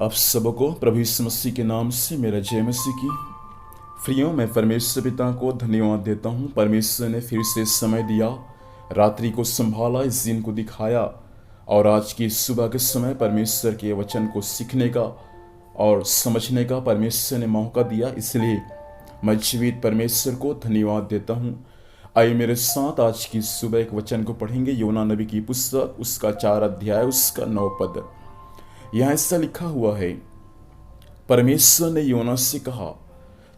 आप सबको प्रभु यीशु मसीह के नाम से मेरा जय मसीह की। प्रियो, मैं परमेश्वर पिता को धन्यवाद देता हूँ। परमेश्वर ने फिर से समय दिया, रात्रि को संभाला, इस दिन को दिखाया और आज की सुबह के समय परमेश्वर के वचन को सीखने का और समझने का परमेश्वर ने मौका दिया। इसलिए मैं जीवित परमेश्वर को धन्यवाद देता हूँ। आइए मेरे साथ आज की सुबह एक वचन को पढ़ेंगे। योना नबी की पुस्तक, उसका 4 अध्याय, उसका 9 पद। यहाँ ऐसा लिखा हुआ है, परमेश्वर ने योना से कहा,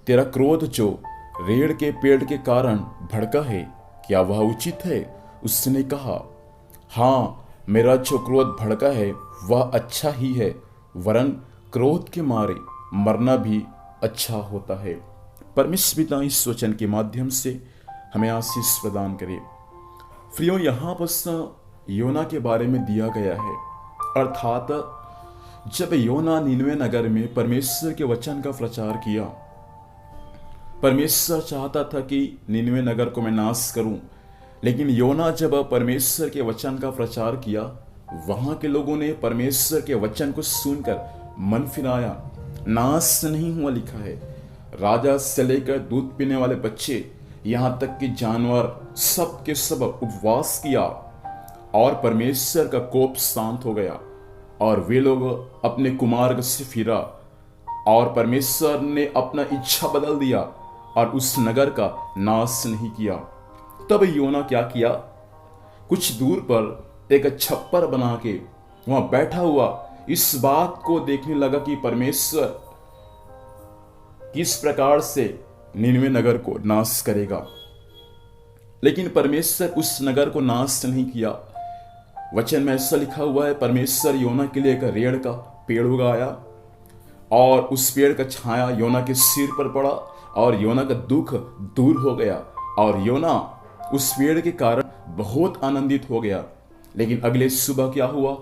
तेरा क्रोध जो रेड़ के पेड़ के कारण भड़का है, क्या वह उचित है? उसने कहा, हाँ, मेरा जो क्रोध भड़का है वह अच्छा ही है, वरन क्रोध के मारे मरना भी अच्छा होता है। परमेश्वर पिता इस वचन के माध्यम से हमें आशीष प्रदान करे। प्रियो, यहाँ पर योना के बारे में दिया गया है, अर्थात जब योना नीनवे नगर में परमेश्वर के वचन का प्रचार किया, परमेश्वर चाहता था कि नीनवे नगर को मैं नाश करूं, लेकिन योना जब परमेश्वर के वचन का प्रचार किया, वहां के लोगों ने परमेश्वर के वचन को सुनकर मन फिराया, नाश नहीं हुआ। लिखा है, राजा से लेकर दूध पीने वाले बच्चे, यहाँ तक कि जानवर, सब के सब उपवास किया और परमेश्वर का कोप शांत हो गया और वे लोग अपने कुमार्ग से फिरा और परमेश्वर ने अपना इच्छा बदल दिया और उस नगर का नाश नहीं किया। तब योना क्या किया, कुछ दूर पर एक छप्पर बना के वहां बैठा हुआ इस बात को देखने लगा कि परमेश्वर किस प्रकार से निनवे नगर को नाश करेगा। लेकिन परमेश्वर उस नगर को नाश नहीं किया। वचन में ऐसा लिखा हुआ है, परमेश्वर योना के लिए एक रेड़ का पेड़ उगाया और उस पेड़ का छाया योना के सिर पर पड़ा और योना का दुख दूर हो गया और योना उस पेड़ के कारण बहुत आनंदित हो गया। लेकिन अगले सुबह क्या हुआ,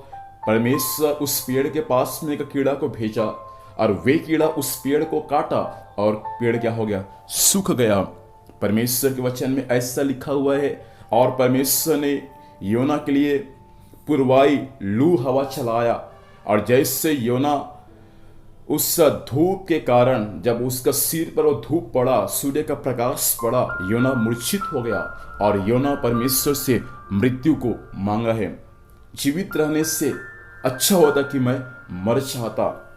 परमेश्वर उस पेड़ के पास में एक कीड़ा को भेजा और वे कीड़ा उस पेड़ को काटा और पेड़ क्या हो गया, सूख गया। परमेश्वर के वचन में ऐसा लिखा हुआ है, और परमेश्वर ने योना के लिए पूर्वाई लू हवा चलाया और जैसे योना उस धूप के कारण, जब उसका सिर पर वो धूप पड़ा, सूर्य का प्रकाश पड़ा, योना मूर्छित हो गया और योना परमेश्वर से मृत्यु को मांगा है। जीवित रहने से अच्छा होता कि मैं मर चाहता।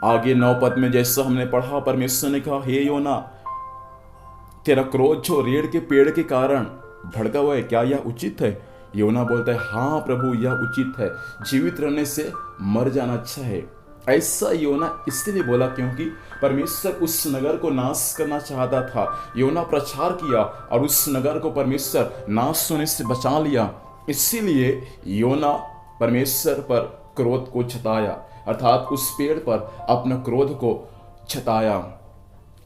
आगे 9 पद में जैसा हमने पढ़ा, परमेश्वर ने कहा, हे योना, तेरा क्रोध जो रेड़ के पेड़ के कारण भड़का हुआ है, क्या यह उचित है? योना बोलता है, हाँ प्रभु, यह उचित है, जीवित रहने से मर जाना अच्छा है। ऐसा योना इसलिए बोला क्योंकि परमेश्वर उस नगर को नाश करना चाहता था। योना प्रचार किया और उस नगर को परमेश्वर नाश होने से बचा लिया। इसीलिए योना परमेश्वर पर क्रोध को जताया, अर्थात उस पेड़ पर अपना क्रोध को जताया।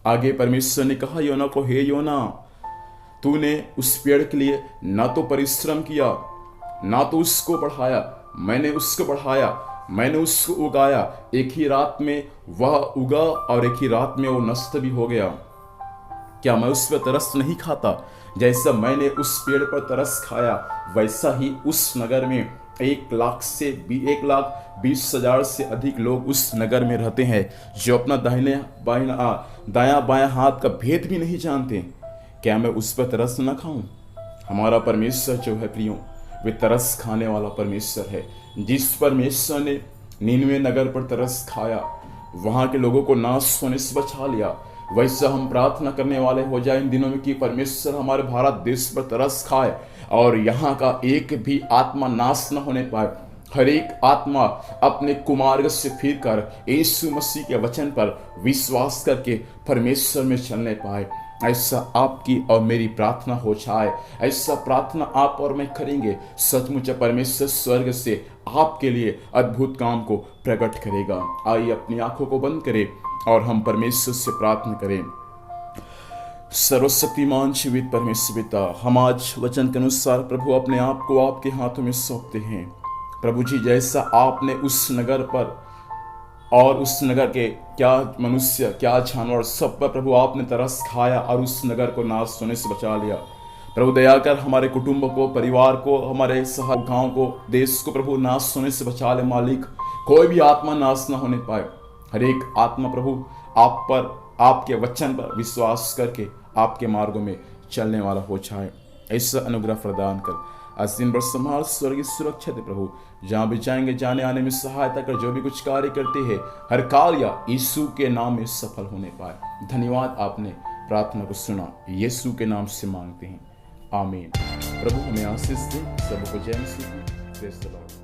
आगे परमेश्वर ने कहा योना को, हे योना, तूने उस पेड़ के लिए ना तो परिश्रम किया, ना तो उसको बढ़ाया। मैंने उसको बढ़ाया, मैंने उसको उगाया। एक ही रात में वह उगा और एक ही रात में वो नष्ट भी हो गया। क्या मैं उस पर तरस नहीं खाता? जैसा मैंने उस पेड़ पर तरस खाया, वैसा ही उस नगर में 1,20,000 से अधिक लोग उस नगर में रहते हैं, जो अपना दायां बायां हाथ का भेद भी नहीं जानते। क्या मैं उस पर तरस न खाऊं? हमारा परमेश्वर जो है प्रियो, वे तरस खाने वाला परमेश्वर है। जिस परमेश्वर ने नीनवे नगर पर तरस खाया, वहां के लोगों को नाश होने से बचा लिया, वैसा हम प्रार्थना करने वाले हो जाए इन दिनों में कि परमेश्वर हमारे भारत देश पर तरस खाए और यहाँ का एक भी आत्मा नाश न होने पाए। हर एक आत्मा अपने कुमार्ग से फिरकर यीशु मसीह के वचन पर विश्वास करके परमेश्वर में चलने पाए। ऐसा आपकी और मेरी प्रार्थना हो जाए। ऐसा प्रार्थना आप और मैं करेंगे, सचमुच परमेश्वर स्वर्ग से आपके लिए अद्भुत काम को प्रकट करेगा। आइए अपनी आंखों को बंद करें और हम परमेश्वर से प्रार्थना करें। सर्वशक्तिमान जीवित परमेश्वर पिता, हम आज वचन के अनुसार प्रभु अपने आप को आपके हाथों में सौंपते हैं। प्रभु जी, जैसा आपने उस नगर पर और उस नगर के क्या मनुष्य, क्या जानवर, सब पर प्रभु आपने तरस खाया और उस नगर को नाश होने से बचा लिया। प्रभु दया कर हमारे कुटुंब को, परिवार को, हमारे शहर, गांव को, देश को प्रभु नाश होने से बचा ले मालिक। कोई भी आत्मा नाश ना होने पाए। हर एक आत्मा प्रभु आप पर, आपके वचन पर विश्वास करके आपके मार्गों में चलने वाला हो जाए। ऐसा अनुग्रह प्रदान कर। आज दिन भर संभाल, स्वर्गीय सुरक्षा दे प्रभु। जहां भी जाएंगे जाने आने में सहायता कर। जो भी कुछ कार्य करते हैं हर कार्य यीशु के नाम में सफल होने पाए। धन्यवाद, आपने प्रार्थना को सुना, यीशु के नाम से मांगते हैं, आमीन। प्रभु हमें आशीष दे। सबको जय मसीह। Praise the Lord.